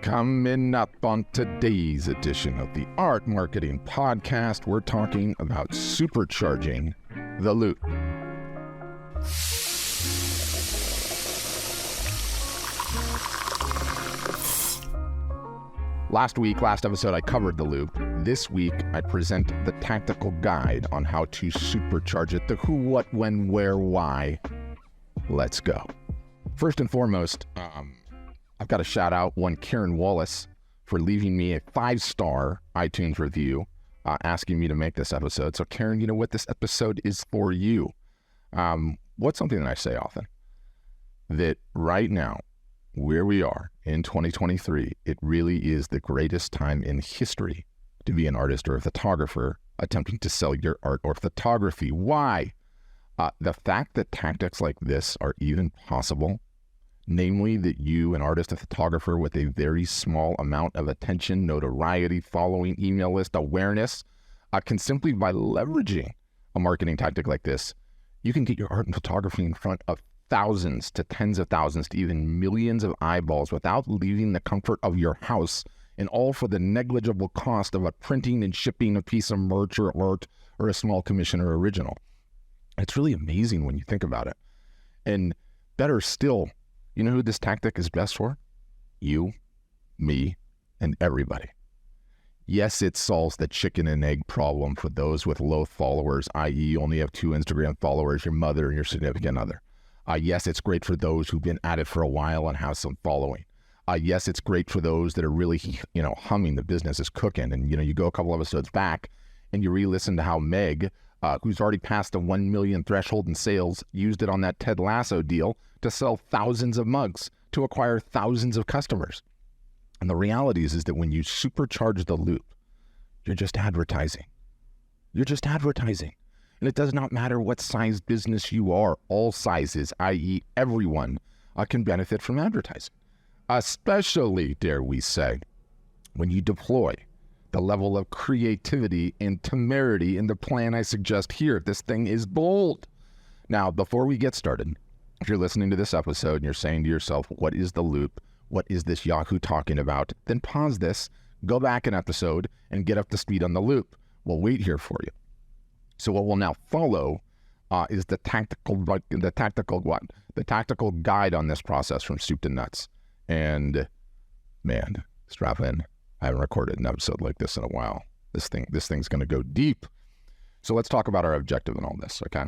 Coming up on today's edition of the Art Marketing Podcast, we're talking about supercharging the loop. Last episode, I covered the loop. This week, I present the tactical guide on how to supercharge it, the who, what, when, where, why. Let's go. First and foremost, I've got to shout out one Karen Wallace for leaving me a 5-star iTunes review, asking me to make this episode. So Karen, you know what? This episode is for you. What's something that I say often? That right now, where we are in 2023, it really is the greatest time in history to be an artist or a photographer attempting to sell your art or photography. Why? The fact that tactics like this are even possible, namely that you, an artist, a photographer with a very small amount of attention, notoriety, following, email list, awareness, can simply by leveraging a marketing tactic like this, you can get your art and photography in front of thousands to tens of thousands to even millions of eyeballs without leaving the comfort of your house, and all for the negligible cost of a printing and shipping a piece of merch or art or a small commission or original. It's really amazing when you think about it. And better still, you know who this tactic is best for? You, me, and everybody. Yes, it solves the chicken and egg problem for those with low followers, i.e. you only have 2 Instagram followers, your mother and your significant other. Yes, it's great for those who've been at it for a while and have some following. Yes, it's great for those that are really, humming, the business is cooking. And, you go a couple episodes back and you re-listen to how Meg, who's already passed the 1 million threshold in sales, used it on that Ted Lasso deal to sell thousands of mugs to acquire thousands of customers. And the reality is that when you supercharge the loop, you're just advertising. You're just advertising. And it does not matter what size business you are, all sizes, i.e. everyone, can benefit from advertising. Especially, dare we say, when you deploy the level of creativity and temerity in the plan I suggest here. This thing is bold. Now, before we get started, if you're listening to this episode and you're saying to yourself, what is the loop? What is this Yahoo talking about? Then pause this, go back an episode, and get up to speed on the loop. We'll wait here for you. So what will now follow is the tactical guide on this process from soup to nuts. And man, strap in. I haven't recorded an episode like this in a while. This thing's going to go deep. So let's talk about our objective in all this, okay?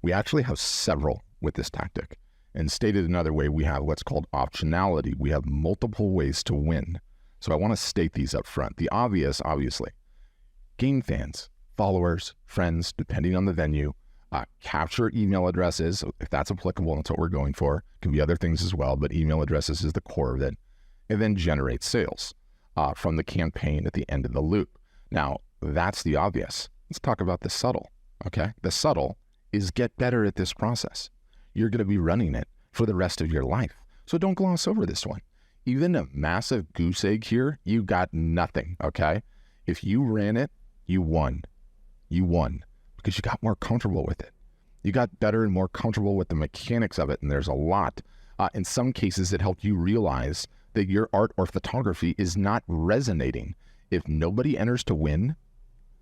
We actually have several with this tactic. And stated another way, we have what's called optionality. We have multiple ways to win. So I want to state these up front. The obvious, obviously, gain fans, followers, friends, depending on the venue, capture email addresses, if that's applicable, that's what we're going for. It can be other things as well, but email addresses is the core of it. And then generate sales from the campaign at the end of the loop. Now, that's the obvious. Let's talk about the subtle, okay? The subtle is get better at this process. You're going to be running it for the rest of your life. So don't gloss over this one. Even a massive goose egg here, you got nothing, okay? If you ran it, you won. You won because you got more comfortable with it. You got better and more comfortable with the mechanics of it, and there's a lot. In some cases, it helped you realize that your art or photography is not resonating. If nobody enters to win,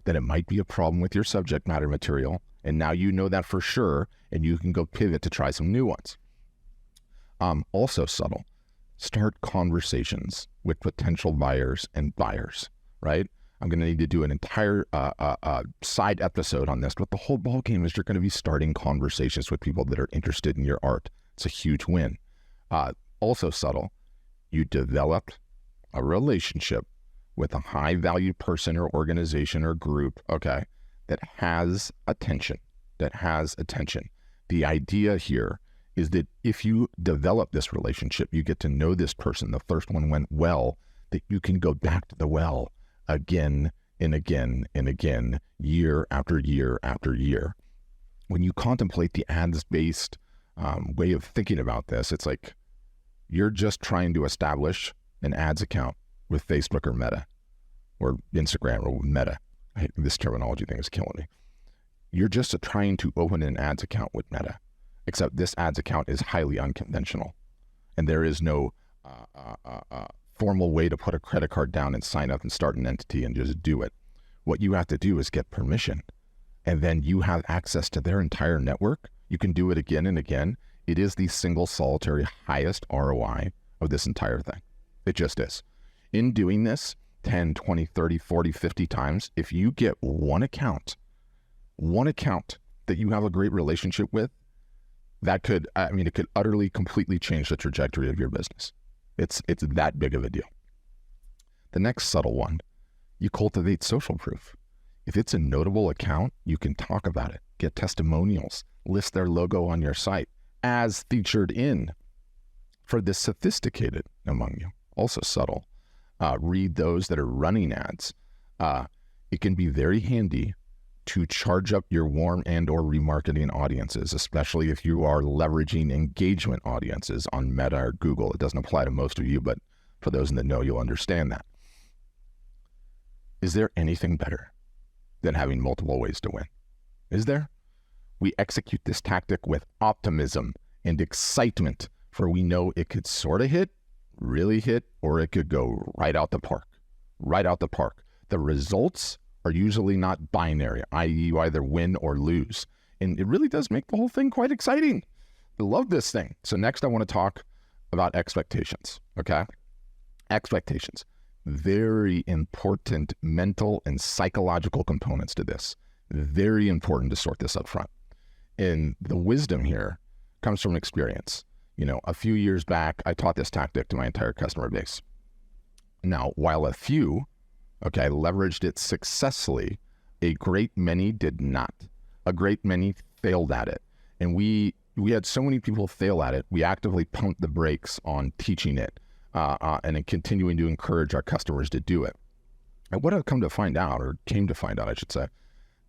then it might be a problem with your subject matter material, and now you know that for sure, and you can go pivot to try some new ones. Also subtle, start conversations with potential buyers and buyers, right? I'm going to need to do an entire side episode on this, but the whole ballgame is you're going to be starting conversations with people that are interested in your art. It's a huge win. Also subtle, you developed a relationship with a high-value person or organization or group, okay, that has attention, The idea here is that if you develop this relationship, you get to know this person, the first one went well, that you can go back to the well again and again and again, year after year after year. When you contemplate the ads-based way of thinking about this, it's like you're just trying to establish an ads account with Facebook or Meta or Instagram or Meta. This terminology thing is killing me. You're just trying to open an ads account with Meta, except this ads account is highly unconventional. And there is no formal way to put a credit card down and sign up and start an entity and just do it. What you have to do is get permission, and then you have access to their entire network. You can do it again and again. It is the single solitary highest ROI of this entire thing. It just is. In doing this 10, 20, 30, 40, 50 times, if you get one account that you have a great relationship with, that could, it could utterly, completely change the trajectory of your business. It's that big of a deal. The next subtle one, you cultivate social proof. If it's a notable account, you can talk about it, get testimonials, list their logo on your site as featured in. For the sophisticated among you, also subtle, read those that are running ads. It can be very handy to charge up your warm and or remarketing audiences, especially if you are leveraging engagement audiences on Meta or Google. It doesn't apply to most of you, but for those in the know, you'll understand that. Is there anything better than having multiple ways to win? Is there? We execute this tactic with optimism and excitement, for we know it could sort of hit, really hit, or it could go right out the park. Right out the park. The results are usually not binary, i.e. you either win or lose. And it really does make the whole thing quite exciting. I love this thing. So next I want to talk about expectations, okay? Expectations. Very important mental and psychological components to this. Very important to sort this up front. And the wisdom here comes from experience. A few years back, I taught this tactic to my entire customer base. Now, while a few, leveraged it successfully, a great many did not. A great many failed at it. And we had so many people fail at it, we actively pumped the brakes on teaching it and then continuing to encourage our customers to do it. And what I've came to find out, I should say,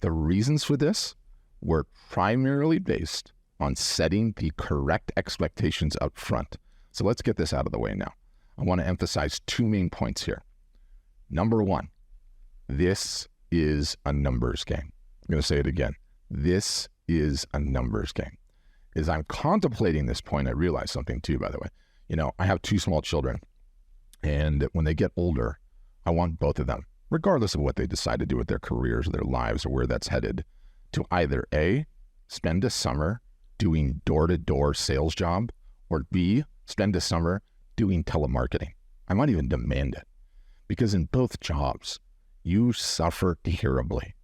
the reasons for this were primarily based on setting the correct expectations up front. So let's get this out of the way now. I want to emphasize two main points here. Number one, this is a numbers game. I'm going to say it again. This is a numbers game. As I'm contemplating this point, I realized something too, by the way. I have two small children, and when they get older, I want both of them, regardless of what they decide to do with their careers or their lives or where that's headed, to either A, spend a summer doing door-to-door sales job, or B, spend a summer doing telemarketing. I might even demand it. Because in both jobs, you suffer terribly.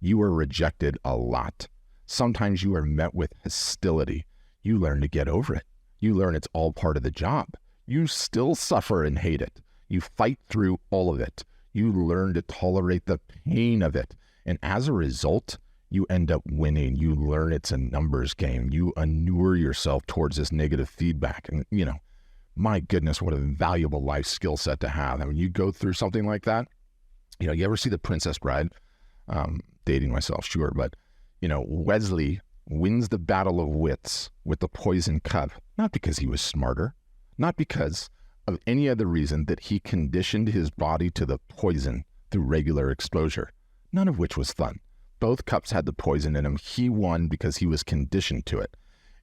You are rejected a lot. Sometimes you are met with hostility. You learn to get over it. You learn it's all part of the job. You still suffer and hate it. You fight through all of it. You learn to tolerate the pain of it. And as a result, you end up winning. You learn it's a numbers game. You inure yourself towards this negative feedback. And, my goodness, what a valuable life skill set to have. I mean, you go through something like that. You ever see The Princess Bride? Dating myself, sure. But, Wesley wins the battle of wits with the poison cup, not because he was smarter, not because of any other reason that he conditioned his body to the poison through regular exposure, none of which was fun. Both cups had the poison in them. He won because he was conditioned to it.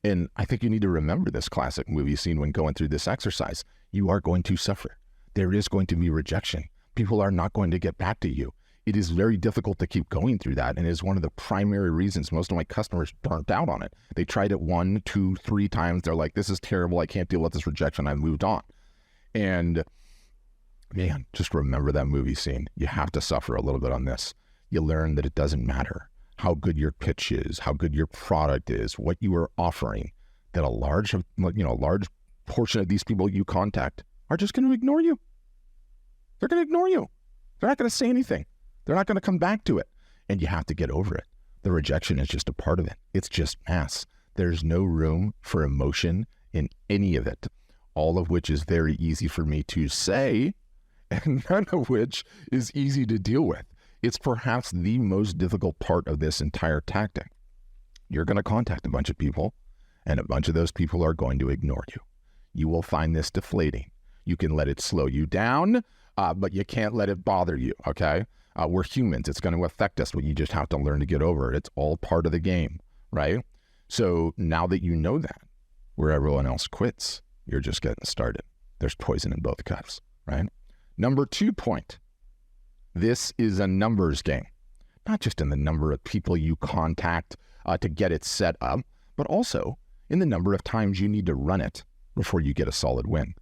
And I think you need to remember this classic movie scene when going through this exercise. You are going to suffer. There is going to be rejection. People are not going to get back to you. It is very difficult to keep going through that, and is one of the primary reasons most of my customers burnt out on it. They tried it 1, 2, 3 times. They're like, this is terrible. I can't deal with this rejection. I've moved on. And man, just remember that movie scene. You have to suffer a little bit on this. You learn that it doesn't matter how good your pitch is, how good your product is, what you are offering, that a large portion of these people you contact are just going to ignore you. They're going to ignore you. They're not going to say anything. They're not going to come back to it. And you have to get over it. The rejection is just a part of it. It's just mass. There's no room for emotion in any of it, all of which is very easy for me to say, and none of which is easy to deal with. It's perhaps the most difficult part of this entire tactic. You're going to contact a bunch of people, and a bunch of those people are going to ignore you. You will find this deflating. You can let it slow you down, but you can't let it bother you, okay? We're humans. It's going to affect us, but you just have to learn to get over it. It's all part of the game, right? So now that you know that, where everyone else quits, you're just getting started. there's poison in both cups, right? Number 2 point, this is a numbers game, not just in the number of people you contact to get it set up, but also in the number of times you need to run it before you get a solid win.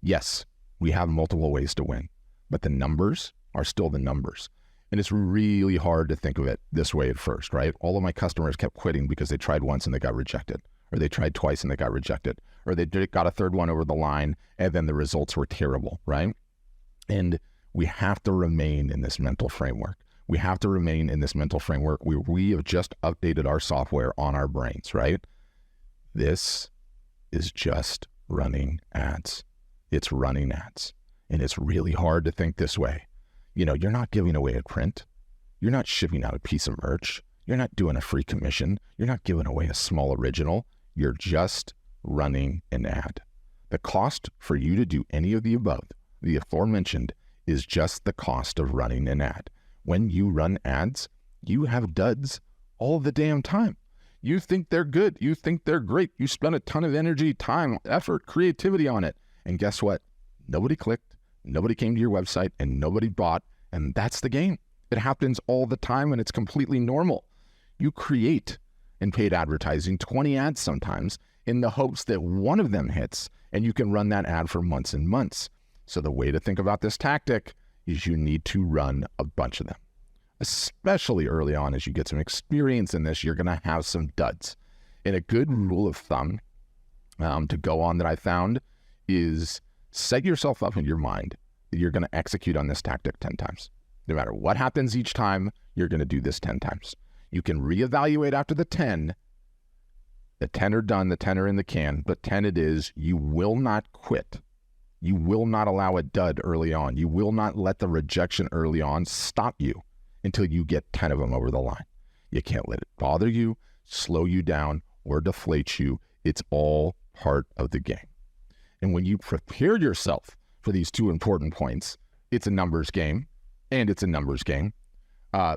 Yes, we have multiple ways to win, but the numbers are still the numbers. And it's really hard to think of it this way at first, right? All of my customers kept quitting because they tried once and they got rejected, or they tried twice and they got rejected, or they got a third one over the line and then the results were terrible, right? And we have to remain in this mental framework. We have to remain in this mental framework where we have just updated our software on our brains, right? This is just running ads. It's running ads. And it's really hard to think this way. You know, you're not giving away a print. You're not shipping out a piece of merch. You're not doing a free commission. You're not giving away a small original. You're just running an ad. The cost for you to do any of the above, the aforementioned, is just the cost of running an ad. When you run ads, you have duds all the damn time. You think they're good. You think they're great. You spend a ton of energy, time, effort, creativity on it. And guess what? Nobody clicked, nobody came to your website, and nobody bought. And that's the game. It happens all the time, and it's completely normal. You create in paid advertising 20 ads sometimes in the hopes that one of them hits, and you can run that ad for months and months. So the way to think about this tactic is you need to run a bunch of them. Especially early on, as you get some experience in this, you're going to have some duds. And a good rule of thumb to go on that I found is set yourself up in your mind that you're going to execute on this tactic 10 times. No matter what happens each time, you're going to do this 10 times. You can reevaluate after the 10. The 10 are done, the 10 are in the can, but 10 it is. You will not quit. You will not allow a dud early on. You will not let the rejection early on stop you until you get 10 of them over the line. You can't let it bother you, slow you down, or deflate you. It's all part of the game. And when you prepare yourself for these 2 important points, it's a numbers game, and it's a numbers game.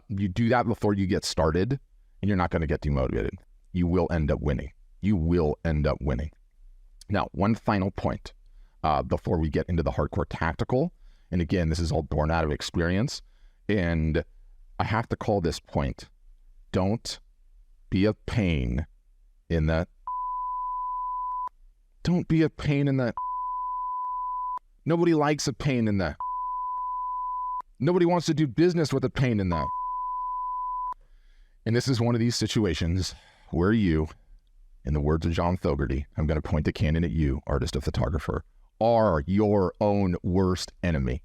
You do that before you get started, and you're not going to get demotivated. You will end up winning. You will end up winning. Now, one final point before we get into the hardcore tactical. And again, this is all born out of experience. And I have to call this point, don't be a pain in the... Don't be a pain in the... Nobody likes a pain in the... Nobody wants to do business with a pain in the... And this is one of these situations where you, in the words of John Fogerty, I'm going to point the cannon at you, artist or photographer, are your own worst enemy.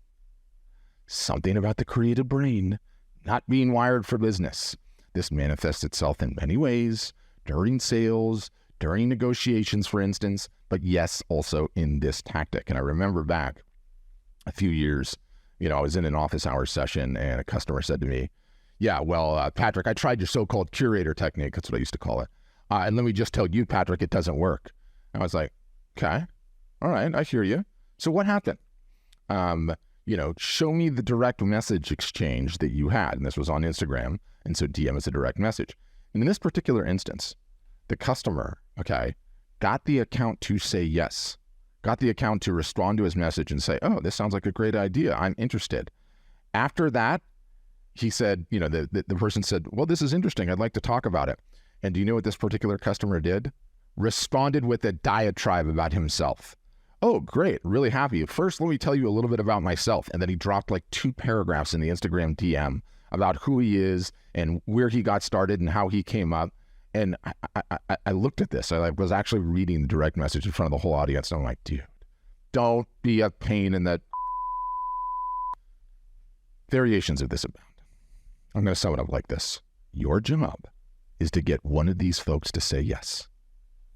Something about the creative brain not being wired for business. This manifests itself in many ways, during sales, during negotiations, for instance, but yes, also in this tactic. And I remember back a few years, I was in an office hours session and a customer said to me, yeah, well, Patrick, I tried your so-called curator technique. That's what I used to call it. And let me just tell you, Patrick, it doesn't work. I was like, okay, all right, I hear you. So what happened? Show me the direct message exchange that you had. And this was on Instagram. And so DM is a direct message. And in this particular instance, the customer, got the account to say yes, got the account to respond to his message and say, oh, this sounds like a great idea. I'm interested. After that, he said, the person said, well, this is interesting. I'd like to talk about it. And do you know what this particular customer did? Responded with a diatribe about himself. Oh, great. Really happy. First, let me tell you a little bit about myself. And then he dropped like 2 paragraphs in the Instagram DM about who he is and where he got started and how he came up. And I looked at this. I was actually reading the direct message in front of the whole audience. And I'm like, dude, don't be a pain in the... Variations of this abound. I'm going to sum it up like this. Your job is to get one of these folks to say yes.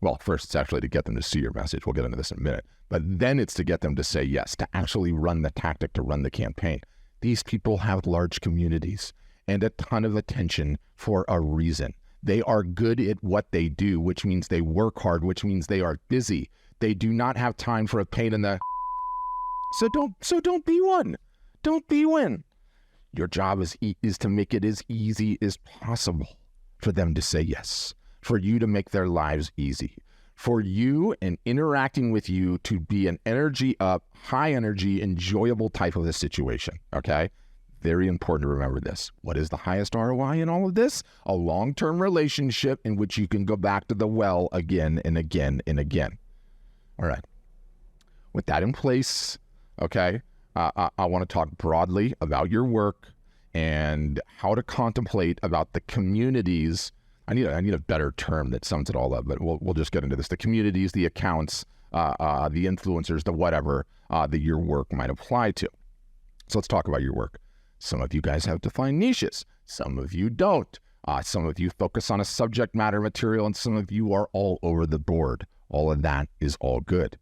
Well, first, it's actually to get them to see your message. We'll get into this in a minute. But then it's to get them to say yes, to actually run the tactic, to run the campaign. These people have large communities and a ton of attention for a reason. They are good at what they do, which means they work hard, which means they are busy. They do not have time for a pain in the... So don't be one. Don't be one. Your job is to make it as easy as possible for them to say yes, for you to make their lives easy, for you and interacting with you to be an energy up, high energy, enjoyable type of a situation, okay? Very important to remember this. What is the highest ROI in all of this? A long-term relationship in which you can go back to the well again and again and again. All right. With that in place, okay, I want to talk broadly about your work and how to contemplate about the communities. I need a better term that sums it all up, but we'll just get into this. The communities, the accounts, the influencers, the whatever that your work might apply to. So let's talk about your work. Some of you guys have defined niches. Some of you don't. Some of you focus on a subject matter material, and some of you are all over the board. All of that is all good.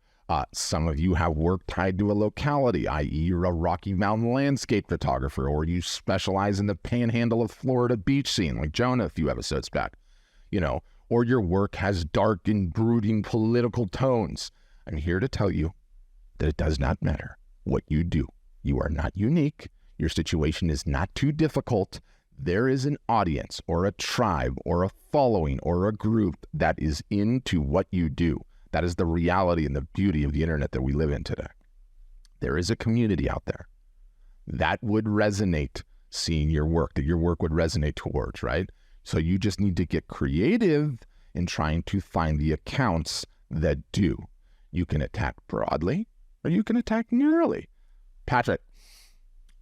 Some of you have work tied to a locality, i.e. you're a Rocky Mountain landscape photographer, or you specialize in the panhandle of Florida beach scene, like Jonah a few episodes back, or your work has dark and brooding political tones. I'm here to tell you that it does not matter what you do. You are not unique. Your situation is not too difficult. There is an audience or a tribe or a following or a group that is into what you do. That is the reality and the beauty of the internet that we live in today. There is a community out there that would resonate seeing your work, that your work would resonate towards, right? So you just need to get creative in trying to find the accounts that do. You can attack broadly or you can attack narrowly. Patrick,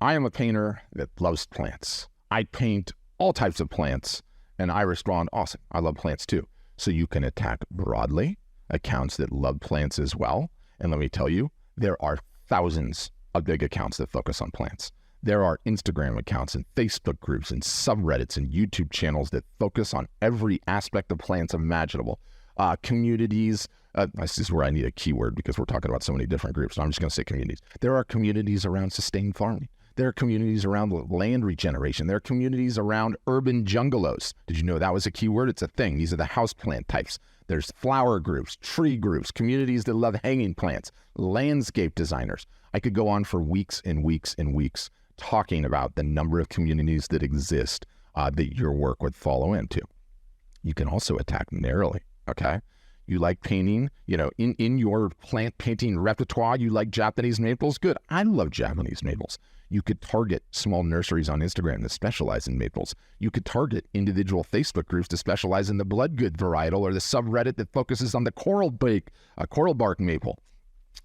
I am a painter that loves plants. I paint all types of plants and I respond, awesome, I love plants too. So you can attack broadly, accounts that love plants as well. And let me tell you, there are thousands of big accounts that focus on plants. There are Instagram accounts and Facebook groups and subreddits and YouTube channels that focus on every aspect of plants imaginable. Communities, this is where I need a keyword because we're talking about so many different groups. So I'm just going to say communities. There are communities around sustained farming. There are communities around land regeneration. There are communities around urban jungalows. Did you know that was a keyword? It's a thing. These are the houseplant types. There's flower groups, tree groups, communities that love hanging plants, landscape designers. I could go on for weeks and weeks and weeks talking about the number of communities that exist that your work would follow into. You can also attack narrowly, okay? You like painting, in your plant painting repertoire, you like Japanese maples? Good. I love Japanese maples. You could target small nurseries on Instagram that specialize in maples. You could target individual Facebook groups to specialize in the bloodgood varietal or the subreddit that focuses on the coral bark maple,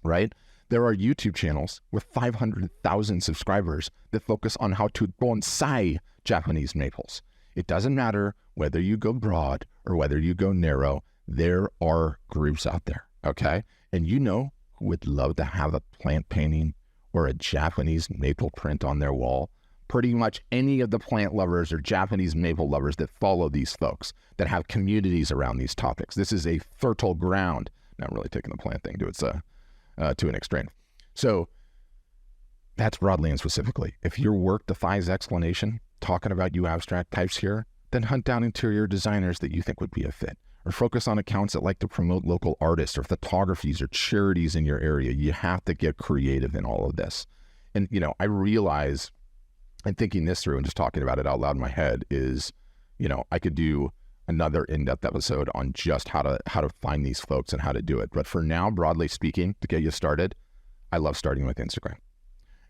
right? There are YouTube channels with 500,000 subscribers that focus on how to bonsai Japanese maples. It doesn't matter whether you go broad or whether you go narrow. There are groups out there, okay? And who would love to have a plant painting or a Japanese maple print on their wall? Pretty much any of the plant lovers or Japanese maple lovers that follow these folks that have communities around these topics. This is a fertile ground. Not really taking the plant thing to an extreme. So that's broadly and specifically. If your work defies explanation, talking about you abstract types here, then hunt down interior designers that you think would be a fit. Or focus on accounts that like to promote local artists or photographies or charities in your area. You have to get creative in all of this. And, I realize, and thinking this through and just talking about it out loud in my head is, I could do another in-depth episode on just how to find these folks and how to do it. But for now, broadly speaking, to get you started, I love starting with Instagram.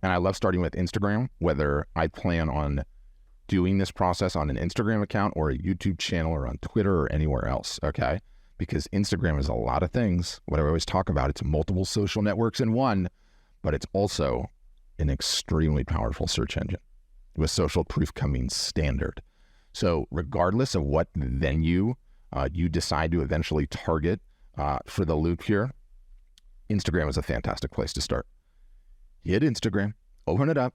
And I love starting with Instagram, whether I plan on doing this process on an Instagram account or a YouTube channel or on Twitter or anywhere else, okay? Because Instagram is a lot of things. What I always talk about, it's multiple social networks in one, but it's also an extremely powerful search engine with social proof coming standard. So regardless of what venue you decide to eventually target for the loop here, Instagram is a fantastic place to start. Hit Instagram, open it up,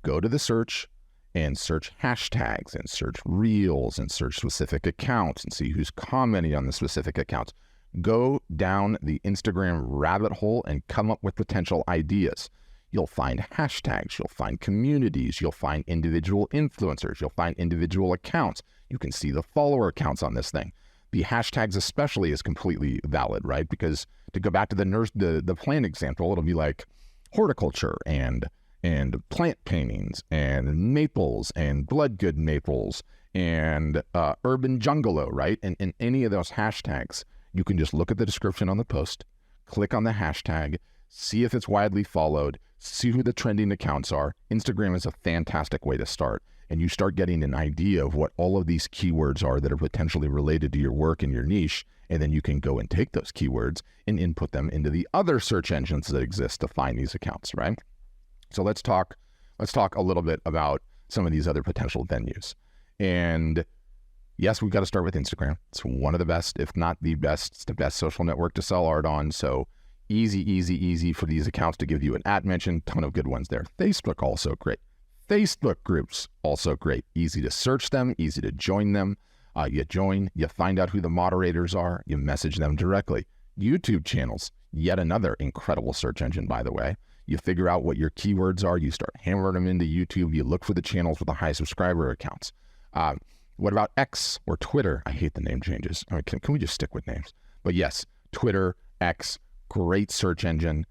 go to the search, and search hashtags and search reels and search specific accounts and see who's commenting on the specific accounts. Go down the Instagram rabbit hole and come up with potential ideas. You'll find hashtags, you'll find communities, you'll find individual influencers, you'll find individual accounts. You can see the follower accounts on this thing. The hashtags especially is completely valid, right? Because to go back to the plant example, it'll be like horticulture and plant paintings and maples and bloodgood maples and urban jungalow, right? And any of those hashtags, You can just look at the description on the post, click on the hashtag, see if it's widely followed, see who the trending accounts are. Instagram is a fantastic way to start. And you start getting an idea of what all of these keywords are that are potentially related to your work and your niche. And then you can go and take those keywords and input them into the other search engines that exist to find these accounts, right? So let's talk a little bit about some of these other potential venues. And yes, we've got to start with Instagram. It's one of the best, if not the best. It's the best social network to sell art on. So easy for these accounts to give you an at mention. Ton of good ones there. Facebook also great. Facebook groups also great. Easy to search them, easy to join them. You join, you find out who the moderators are, you message them directly. YouTube channels, yet another incredible search engine, by the way. You figure out what your keywords are, you start hammering them into YouTube, you look for the channels with the high subscriber accounts. What about X or Twitter? I hate the name changes. I mean, can we just stick with names? But yes, Twitter, X, great search engine.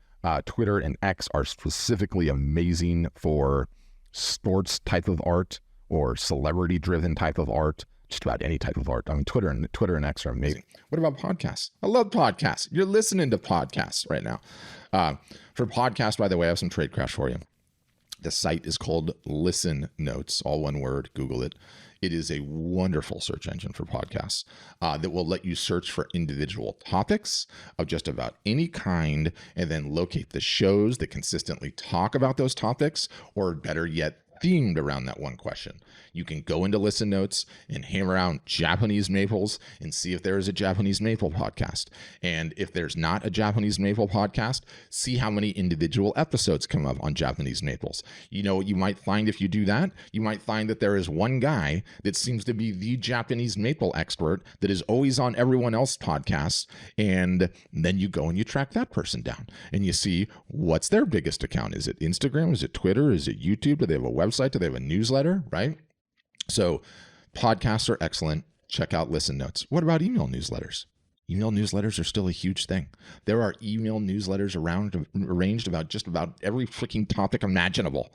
Twitter and X are specifically amazing for sports type of art or celebrity driven type of art, just about any type of art. I mean, Twitter and X are amazing. What about podcasts? I love podcasts. You're listening to podcasts right now. For podcasts, by the way, I have some trade crash for you. The site is called Listen Notes, all one word, Google it. It is a wonderful search engine for podcasts that will let you search for individual topics of just about any kind and then locate the shows that consistently talk about those topics, or better yet, themed around that one question. You can go into Listen Notes and hammer out Japanese maples and see if there is a Japanese maple podcast. And if there's not a Japanese maple podcast, see how many individual episodes come up on Japanese maples. You know what you might find if you do that? You might find that there is one guy that seems to be the Japanese maple expert that is always on everyone else's podcasts. And then you go and you track that person down and you see what's their biggest account. Is it Instagram? Is it Twitter? Is it YouTube? Do they have a website? Do they have a newsletter? Right? So podcasts are excellent. Check out Listen Notes. What about email newsletters? Email newsletters are still a huge thing. There are email newsletters arranged about just about every freaking topic imaginable.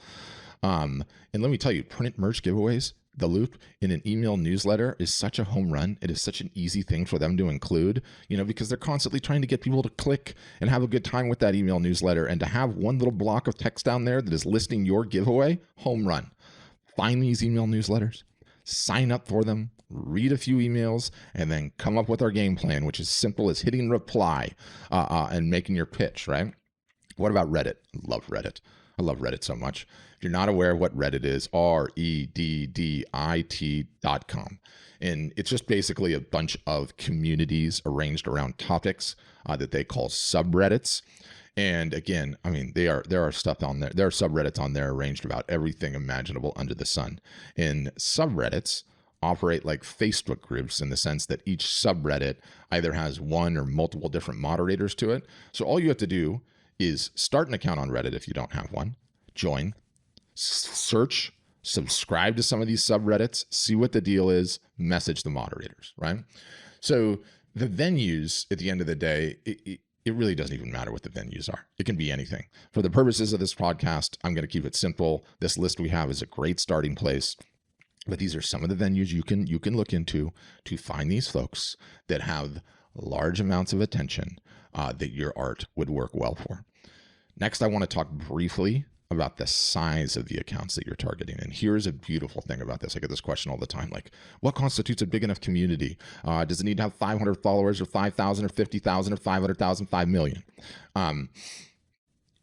And let me tell you, print merch giveaways, The Loop in an email newsletter is such a home run. It is such an easy thing for them to include, because they're constantly trying to get people to click and have a good time with that email newsletter. And to have one little block of text down there that is listing your giveaway, home run. Find these email newsletters, sign up for them, read a few emails, and then come up with our game plan, which is simple as hitting reply and making your pitch, right? What about Reddit? Love Reddit. I love Reddit so much. If you're not aware of what Reddit is, reddit.com. And it's just basically a bunch of communities arranged around topics that they call subreddits. And again, I mean, there are stuff on there. There are subreddits on there arranged about everything imaginable under the sun. And subreddits operate like Facebook groups in the sense that each subreddit either has one or multiple different moderators to it. So all you have to do is start an account on Reddit if you don't have one, join, search, subscribe to some of these subreddits, see what the deal is, message the moderators, right? So the venues at the end of the day, it really doesn't even matter what the venues are. It can be anything. For the purposes of this podcast, I'm going to keep it simple. This list we have is a great starting place, but these are some of the venues you can look into to find these folks that have large amounts of attention that your art would work well for. Next, I want to talk briefly about the size of the accounts that you're targeting. And here's a beautiful thing about this. I get this question all the time, like, what constitutes a big enough community? Does it need to have 500 followers or 5,000 or 50,000 or 500,000, 5 million?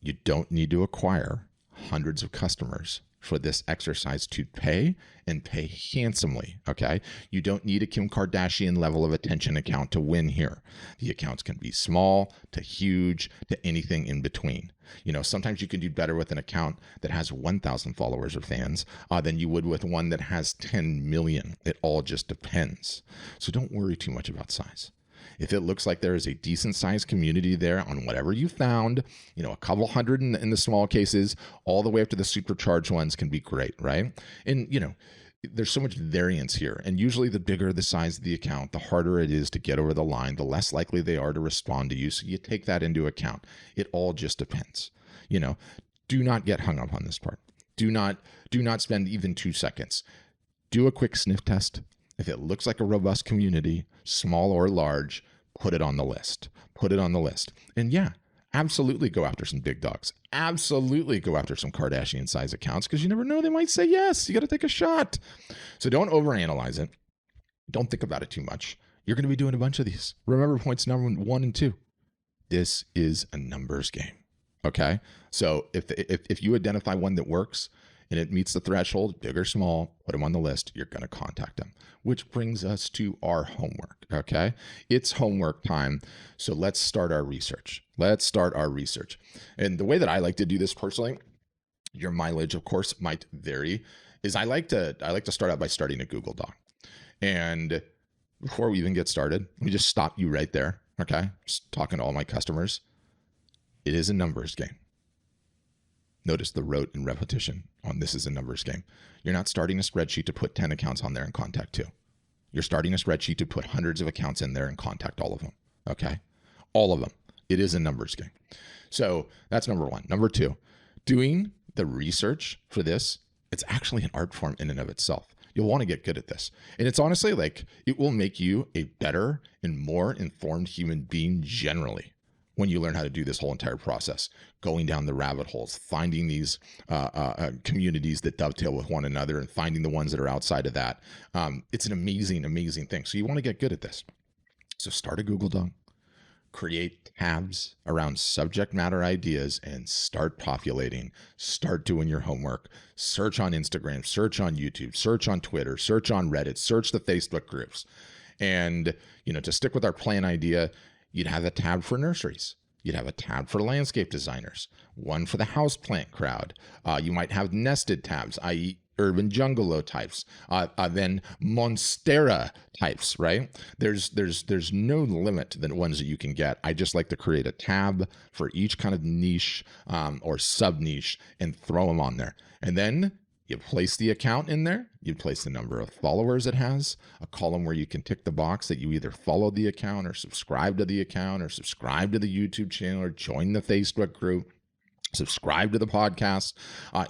You don't need to acquire hundreds of customers for this exercise to pay and pay handsomely, okay? You don't need a Kim Kardashian level of attention account to win here. The accounts can be small to huge to anything in between. Sometimes you can do better with an account that has 1,000 followers or fans than you would with one that has 10 million. It all just depends. So don't worry too much about size. If it looks like there is a decent sized community there on whatever you found, a couple hundred in the small cases, all the way up to the supercharged ones can be great, right? And, there's so much variance here. And usually the bigger the size of the account, the harder it is to get over the line, the less likely they are to respond to you. So you take that into account. It all just depends. Do not get hung up on this part. Do not spend even 2 seconds. Do a quick sniff test. If it looks like a robust community, small or large, put it on the list. Put it on the list. And yeah, absolutely go after some big dogs. Absolutely go after some Kardashian size accounts because you never know, they might say yes. You got to take a shot. So don't overanalyze it. Don't think about it too much. You're going to be doing a bunch of these. Remember points number 1 and 2. This is a numbers game. Okay. So if you identify one that works and it meets the threshold, big or small, put them on the list. You're going to contact them, which brings us to our homework. Okay. It's homework time. So let's start our research. And the way that I like to do this personally, your mileage, of course, might vary, is I like to start out by starting a Google Doc. And before we even get started, let me just stop you right there. Okay. Just talking to all my customers. It is a numbers game. Notice the rote and repetition on this is a numbers game. You're not starting a spreadsheet to put 10 accounts on there and contact 2. You're starting a spreadsheet to put hundreds of accounts in there and contact all of them. Okay. All of them. It is a numbers game. So that's number 1. Number 2, doing the research for this, it's actually an art form in and of itself. You'll want to get good at this. And it's honestly like it will make you a better and more informed human being generally when you learn how to do this whole entire process, going down the rabbit holes, finding these communities that dovetail with one another and finding the ones that are outside of that. It's an amazing, amazing thing. So you want to get good at this. So start a Google Doc, create tabs around subject matter ideas and start populating, start doing your homework, search on Instagram, search on YouTube, search on Twitter, search on Reddit, search the Facebook groups. And, to stick with our plan idea, you'd have a tab for nurseries. You'd have a tab for landscape designers, one for the houseplant crowd. You might have nested tabs, i.e. urban jungalow types, then monstera types, right? There's no limit to the ones that you can get. I just like to create a tab for each kind of niche or sub niche and throw them on there. And then you place the account in there. You place the number of followers it has, a column where you can tick the box that you either followed the account or subscribe to the account or subscribe to the YouTube channel or join the Facebook group. Subscribe to the podcast.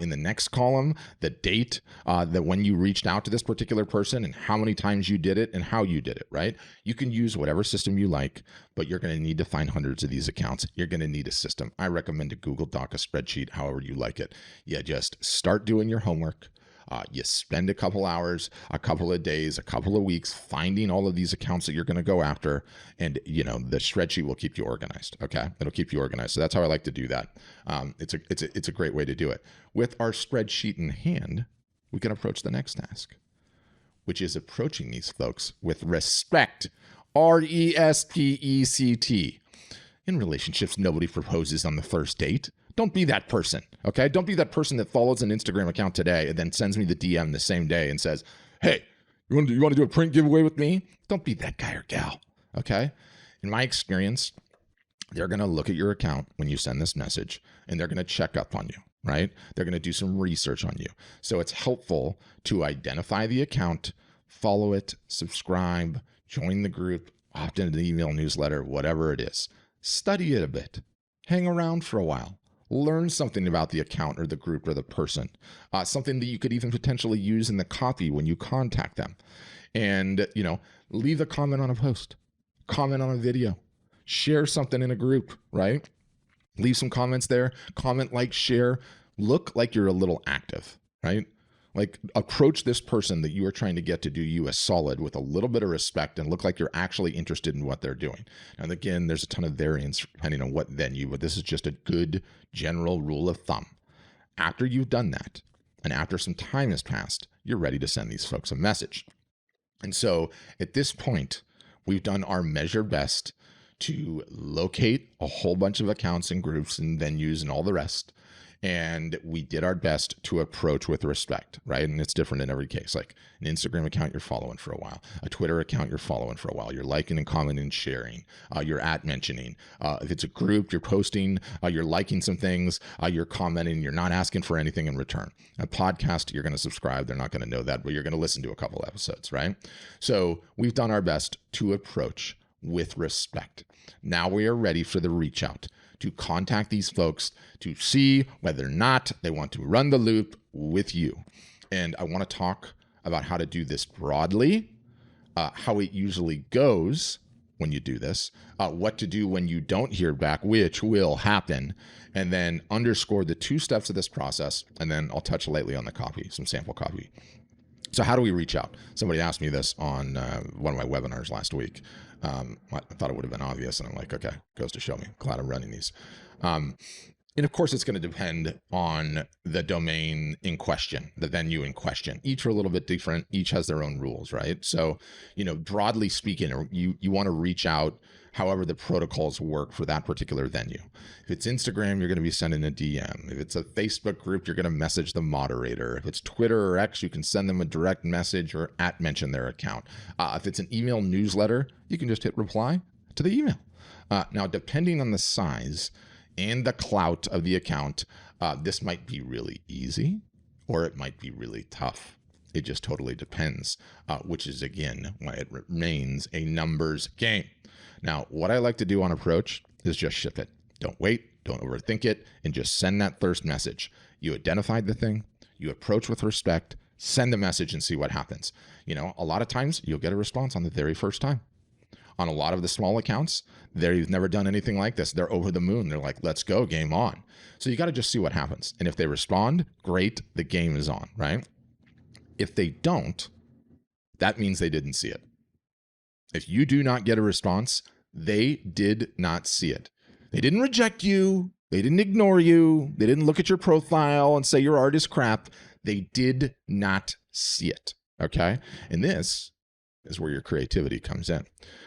In the next column, the date that when you reached out to this particular person and how many times you did it and how you did it, right? You can use whatever system you like, but you're going to need to find hundreds of these accounts. You're going to need a system. I recommend a Google Doc, a spreadsheet, however you like it. You just start doing your homework. You spend a couple hours, a couple of days, a couple of weeks finding all of these accounts that you're going to go after. And, the spreadsheet will keep you organized. Okay. It'll keep you organized. So that's how I like to do that. It's a great way to do it. With our spreadsheet in hand, we can approach the next task, which is approaching these folks with respect. RESPECT. In relationships, nobody proposes on the first date. Don't be that person, okay? Don't be that person that follows an Instagram account today and then sends me the DM the same day and says, hey, you want to do a print giveaway with me? Don't be that guy or gal, okay? In my experience, they're going to look at your account when you send this message and they're going to check up on you, right? They're going to do some research on you. So it's helpful to identify the account, follow it, subscribe, join the group, opt into the email newsletter, whatever it is. Study it a bit. Hang around for a while. Learn something about the account or the group or the person, something that you could even potentially use in the copy when you contact them. And, leave a comment on a post, comment on a video, share something in a group, right? Leave some comments there, comment, like, share, look like you're a little active, right? Like approach this person that you are trying to get to do you a solid with a little bit of respect and look like you're actually interested in what they're doing. And again, there's a ton of variance depending on what venue, but this is just a good general rule of thumb. After you've done that, and after some time has passed, you're ready to send these folks a message. And so at this point, we've done our measure best to locate a whole bunch of accounts and groups and venues and all the rest. And we did our best to approach with respect, right? And it's different in every case. Like an Instagram account, you're following for a while. A Twitter account, you're following for a while. You're liking and commenting and sharing. You're mentioning. If it's a group, you're posting. You're liking some things. You're commenting. You're not asking for anything in return. A podcast, you're going to subscribe. They're not going to know that, but you're going to listen to a couple episodes, right? So we've done our best to approach with respect. Now we are ready for the reach out, to contact these folks to see whether or not they want to run the loop with you. And I want to talk about how to do this broadly, how it usually goes when you do this, what to do when you don't hear back, which will happen, and then underscore the 2 steps of this process, and then I'll touch lightly on the copy, some sample copy. So how do we reach out? Somebody asked me this on one of my webinars last week. I thought it would have been obvious, and I'm like, okay, goes to show me. Glad I'm running these. And of course, it's going to depend on the domain in question, the venue in question. Each are a little bit different. Each has their own rules, right? So, broadly speaking, you want to reach out however the protocols work for that particular venue. If it's Instagram, you're going to be sending a DM. If it's a Facebook group, you're going to message the moderator. If it's Twitter or X, you can send them a direct message or mention their account. If it's an email newsletter, you can just hit reply to the email. Now, depending on the size and the clout of the account, this might be really easy or it might be really tough. It just totally depends, which is, again, why it remains a numbers game. Now, what I like to do on approach is just ship it. Don't wait, don't overthink it, and just send that first message. You identified the thing, you approach with respect, send the message and see what happens. A lot of times you'll get a response on the very first time. On a lot of the small accounts, they've never done anything like this. They're over the moon. They're like, let's go, game on. So you got to just see what happens. And if they respond, great, the game is on, right? If they don't, that means they didn't see it. If you do not get a response, they did not see it. They didn't reject you. They didn't ignore you. They didn't look at your profile and say your art is crap. They did not see it, okay? And this is where your creativity comes in.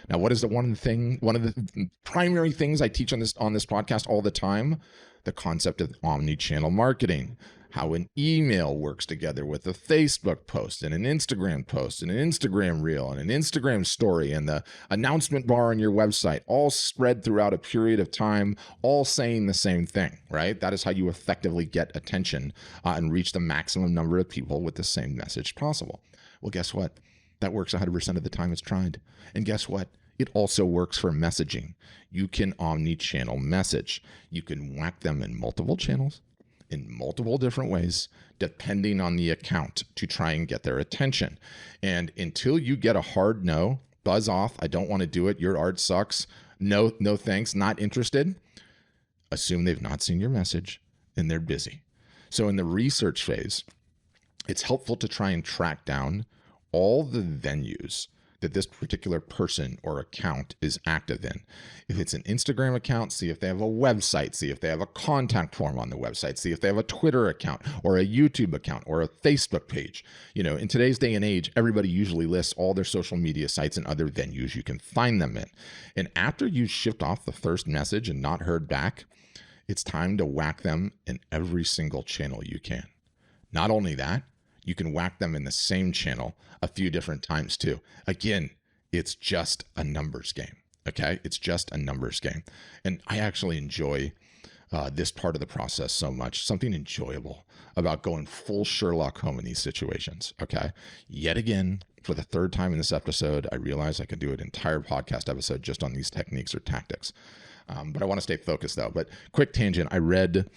Now, what is one of the primary things I teach on this podcast all the time? The concept of omni-channel marketing, how an email works together with a Facebook post and an Instagram post and an Instagram reel and an Instagram story and the announcement bar on your website, all spread throughout a period of time, all saying the same thing, right? That is how you effectively get attention and reach the maximum number of people with the same message possible. Well, guess what? That works 100% of the time it's tried. And guess what? It also works for messaging. You can omni-channel message. You can whack them in multiple channels, in multiple different ways, depending on the account to try and get their attention. And until you get a hard no, buzz off, I don't want to do it, your art sucks, no thanks, not interested, assume they've not seen your message and they're busy. So in the research phase, it's helpful to try and track down all the venues that this particular person or account is active in. If it's an Instagram account, see if they have a website, see if they have a contact form on the website, see if they have a Twitter account or a YouTube account or a Facebook page. In today's day and age, everybody usually lists all their social media sites and other venues you can find them in. And after you shipped off the first message and not heard back, it's time to whack them in every single channel you can. Not only that, you can whack them in the same channel a few different times too. Again, it's just a numbers game, okay? It's just a numbers game. And I actually enjoy this part of the process so much, something enjoyable about going full Sherlock Holmes in these situations, okay? Yet again, for the third time in this episode, I realize I could do an entire podcast episode just on these techniques or tactics. But I want to stay focused though. But quick tangent, I read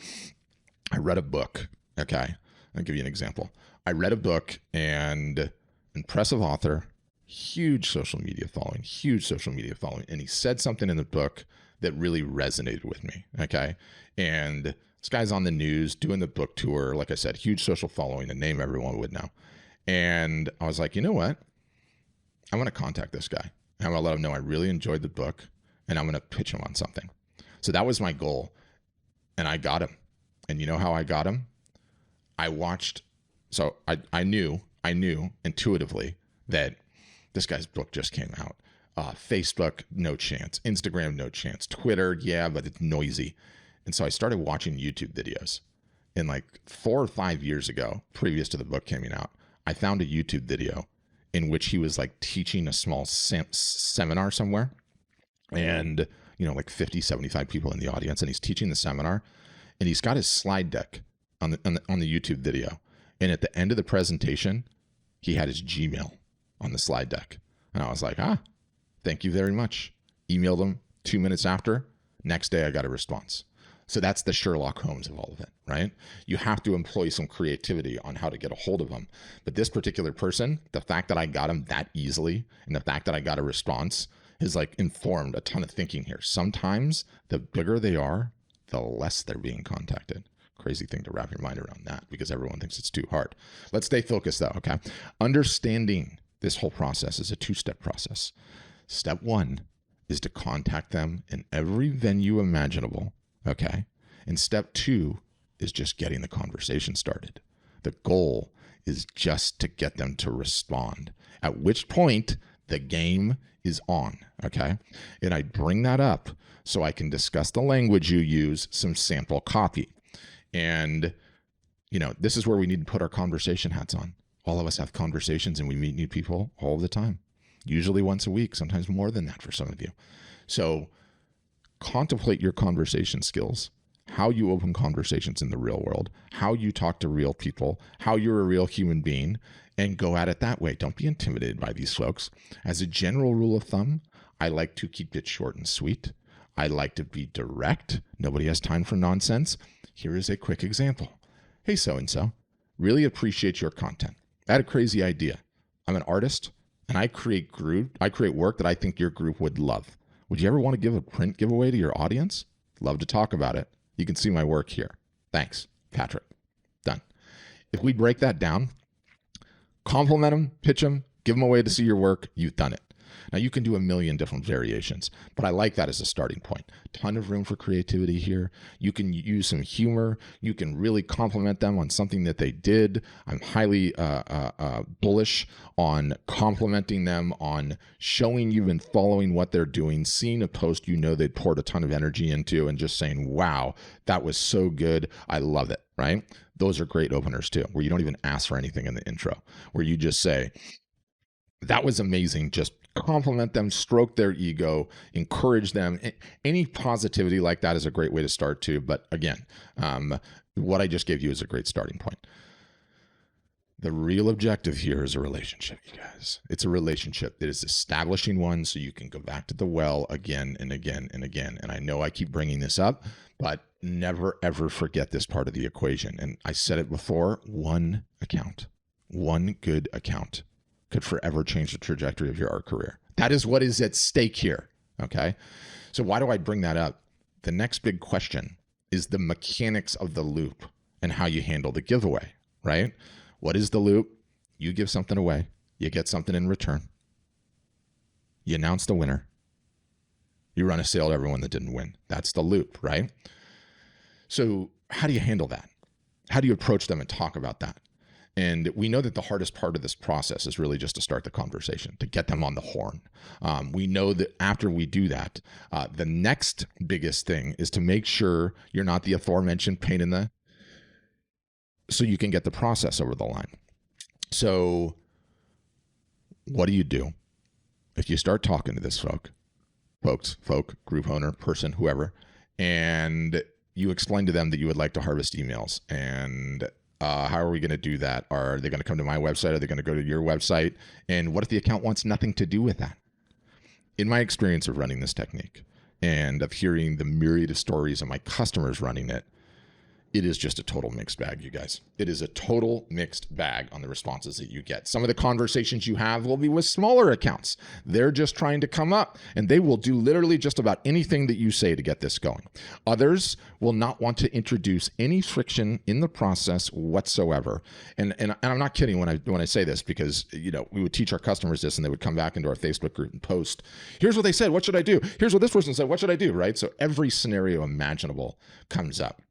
a book, okay? I'll give you an example. I read a book and impressive author, huge social media following, and he said something in the book that really resonated with me, okay? And this guy's on the news doing the book tour, like I said, huge social following, a name everyone would know. And I was like, you know what? I'm going to contact this guy. I'm going to let him know I really enjoyed the book, and I'm going to pitch him on something. So that was my goal, and I got him. And you know how I got him? So I knew intuitively that this guy's book just came out. Facebook, no chance. Instagram, no chance. Twitter, yeah, but it's noisy. And so I started watching YouTube videos. And like 4 or 5 years ago, previous to the book coming out, I found a YouTube video in which he was like teaching a small seminar somewhere. And, like 50, 75 people in the audience. And he's teaching the seminar. And he's got his slide deck on the YouTube video. And at the end of the presentation, he had his Gmail on the slide deck. And I was like, thank you very much. Emailed him 2 minutes after. Next day, I got a response. So that's the Sherlock Holmes of all of it, right? You have to employ some creativity on how to get a hold of him. But this particular person, the fact that I got him that easily and the fact that I got a response has like informed a ton of thinking here. Sometimes the bigger they are, the less they're being contacted. Crazy thing to wrap your mind around that because everyone thinks it's too hard. Let's stay focused though, okay? Understanding this whole process is a two-step process. Step one is to contact them in every venue imaginable, okay? And step two is just getting the conversation started. The goal is just to get them to respond, at which point the game is on, okay? And I bring that up so I can discuss the language you use, some sample copy. And, you know, this is where we need to put our conversation hats on. All of us have conversations and we meet new people all the time, usually once a week, sometimes more than that for some of you. So contemplate your conversation skills, how you open conversations in the real world, how you talk to real people, how you're a real human being, and go at it that way. Don't be intimidated by these folks. As a general rule of thumb, I like to keep it short and sweet. I like to be direct. Nobody has time for nonsense. Here is a quick example. Hey, so-and-so, really appreciate your content. I had a crazy idea. I'm an artist and I create work that I think your group would love. Would you ever want to give a print giveaway to your audience? Love to talk about it. You can see my work here. Thanks, Patrick. Done. If we break that down, compliment them, pitch them, give them a way to see your work, you've done it. Now you can do a million different variations, but I like that as a starting point. Ton of room for creativity here. You can use some humor. You can really compliment them on something that they did. I'm highly bullish on complimenting them, on showing you've been following what they're doing, seeing a post you know they poured a ton of energy into and just saying, wow, that was so good. I love it, right? Those are great openers too, where you don't even ask for anything in the intro, where you just say, that was amazing. Just compliment them, stroke their ego, encourage them. Any positivity like that is a great way to start too. But again, what I just gave you is a great starting point. The real objective here is a relationship, you guys. It's a relationship that is establishing one so you can go back to the well again and again and again. And I know I keep bringing this up, but never, ever forget this part of the equation. And I said it before, one account, one good account could forever change the trajectory of your art career. That is what is at stake here, okay? So why do I bring that up? The next big question is the mechanics of the loop and how you handle the giveaway, right? What is the loop? You give something away. You get something in return. You announce the winner. You run a sale to everyone that didn't win. That's the loop, right? So how do you handle that? How do you approach them and talk about that? And we know that the hardest part of this process is really just to start the conversation, to get them on the horn. We know that after we do that, the next biggest thing is to make sure you're not the aforementioned pain in the, so you can get the process over the line. So what do you do if you start talking to this folk, group owner, person, whoever, and you explain to them that you would like to harvest emails, and how are we going to do that? Are they going to come to my website? Are they going to go to your website? And what if the account wants nothing to do with that? In my experience of running this technique and of hearing the myriad of stories of my customers running it, it is just a total mixed bag, you guys. It is a total mixed bag on the responses that you get. Some of the conversations you have will be with smaller accounts. They're just trying to come up, and they will do literally just about anything that you say to get this going. Others will not want to introduce any friction in the process whatsoever. And I'm not kidding when I say this, because we would teach our customers this, and they would come back into our Facebook group and post, here's what they said, what should I do? Here's what this person said, what should I do, right? So every scenario imaginable comes up.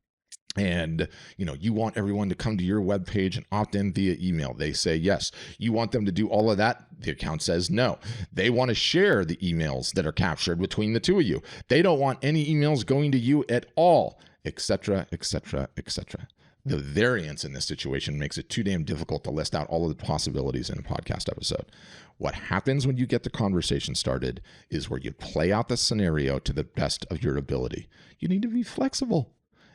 And, you want everyone to come to your webpage and opt in via email. They say yes. You want them to do all of that. The account says no. They want to share the emails that are captured between the two of you. They don't want any emails going to you at all, etc., etc., etc. The variance in this situation makes it too damn difficult to list out all of the possibilities in a podcast episode. What happens when you get the conversation started is where you play out the scenario to the best of your ability. You need to be flexible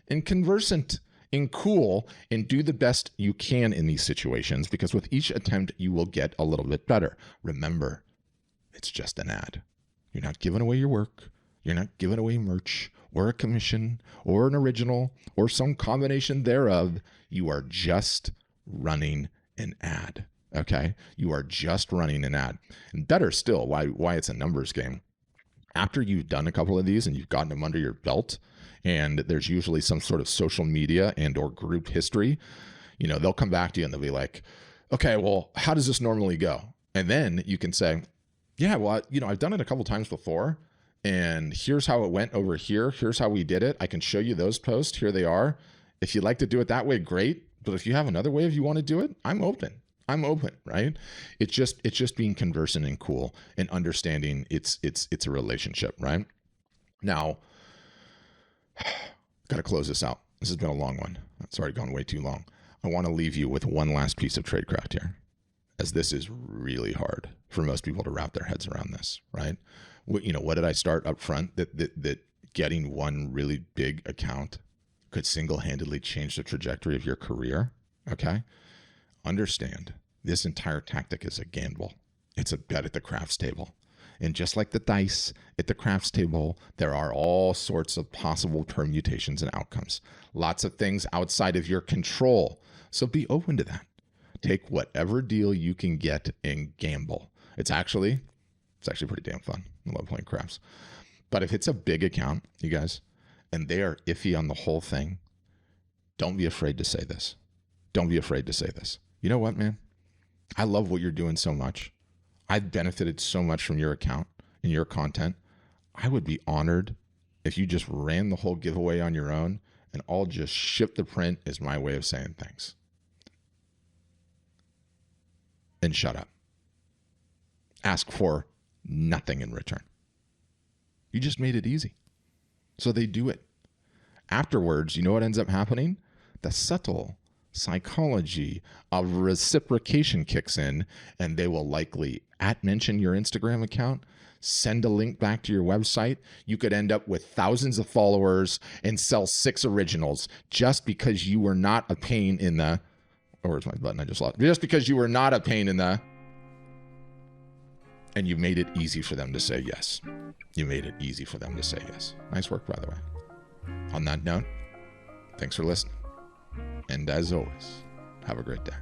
and conversant and cool and do the best you can in these situations, because with each attempt, you will get a little bit better. Remember, it's just an ad. You're not giving away your work. You're not giving away merch or a commission or an original or some combination thereof. You are just running an ad. Okay? You are just running an ad. And better still, why it's a numbers game. After you've done a couple of these and you've gotten them under your belt, and there's usually some sort of social media and or group history, they'll come back to you and they'll be like, okay, well, how does this normally go? And then you can say, yeah, well, I've done it a couple times before, and here's how it went over here. Here's how we did it. I can show you those posts. Here they are. If you'd like to do it that way, great. But if you have another way, if you want to do it, I'm open, right? It's just being conversant and cool and understanding it's a relationship, right? Now, got to close this out. This has been a long one. It's already gone way too long. I want to leave you with one last piece of tradecraft here, as this is really hard for most people to wrap their heads around this, right? What did I start up front? That getting one really big account could single-handedly change the trajectory of your career, okay? Understand, this entire tactic is a gamble. It's a bet at the craps table. And just like the dice at the craps table, there are all sorts of possible permutations and outcomes. Lots of things outside of your control. So be open to that. Take whatever deal you can get and gamble. It's actually pretty damn fun. I love playing craps. But if it's a big account, you guys, and they are iffy on the whole thing, don't be afraid to say this. Don't be afraid to say this. You know what, man? I love what you're doing so much. I've benefited so much from your account and your content. I would be honored if you just ran the whole giveaway on your own, and I'll just ship the print is my way of saying thanks. And shut up. Ask for nothing in return. You just made it easy. So they do it. Afterwards, you know what ends up happening? The subtle psychology of reciprocation kicks in, and they will likely @mention your Instagram account, send a link back to your website. You could end up with thousands of followers and sell 6 originals just because you were not a pain in the, oh, where's my button? I just lost. Just because you were not a pain in the, and you made it easy for them to say yes. You made it easy for them to say yes. Nice work, by the way. On that note, thanks for listening. And as always, have a great day.